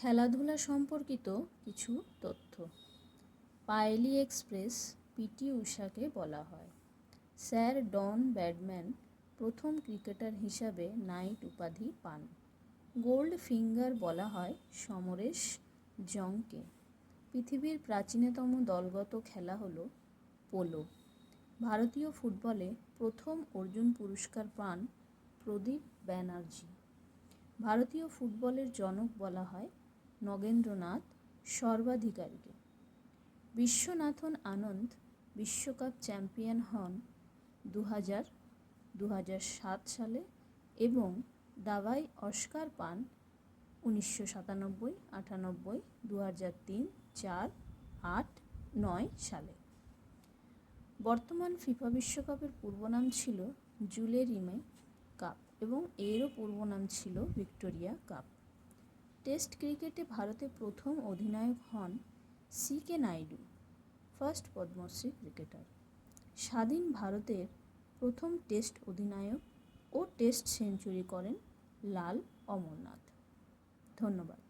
খেলাধুলা সম্পর্কিত কিছু তথ্য। পায়েলি এক্সপ্রেস পিটি ঊষাকে বলা হয়। স্যার ডন ব্র্যাডম্যান প্রথম ক্রিকেটার হিসাবে নাইট উপাধি পান। গোল্ড ফিঙ্গার বলা হয় সমরেশ জংকে। পৃথিবীর প্রাচীনতম দলগত খেলা হলো পোলো। ভারতীয় ফুটবলে প্রথম অর্জুন পুরস্কার পান প্রদীপ ব্যানার্জি। ভারতীয় ফুটবলের জনক বলা হয় নগেন্দ্রনাথ সর্বাধিকারীকে। বিশ্বনাথন আনন্দ বিশ্বকাপ চ্যাম্পিয়ন হন 2000, 2007 সালে এবং দাবাই অস্কার পান 1997, 98, 2003, 4, 8, 9 সালে। বর্তমান ফিফা বিশ্বকাপের পূর্বনাম ছিল জুলেরিমে কাপ এবং এরও পূর্বনাম ছিল ভিক্টোরিয়া কাপ। টেস্ট ক্রিকেটে ভারতে প্রথম অধিনায়ক হন C K. Naidu, first Padma Shri cricketer. স্বাধীন ভারতের প্রথম টেস্ট অধিনায়ক ও টেস্ট সেঞ্চুরি করেন লাল অমরনাথ। ধন্যবাদ।